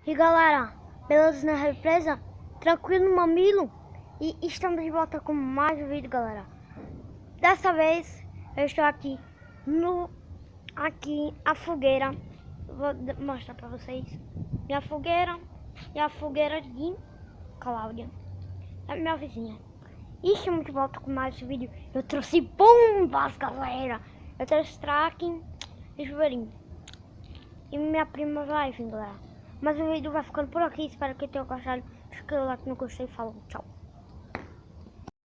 E galera, beleza na represa? Tranquilo, mamilo? E estamos de volta com mais um vídeo, galera. Dessa vez eu estou aqui a fogueira. Vou mostrar pra vocês minha fogueira e a fogueira de Cláudia, a minha vizinha. E estamos de volta com mais um vídeo. Eu trouxe bombas, galera. Eu trouxe tracking e chuveirinho. E minha prima vai vir, galera. Mas o vídeo vai ficando por aqui. Espero que tenham gostado. Fica lá que não gostei e falou. Tchau.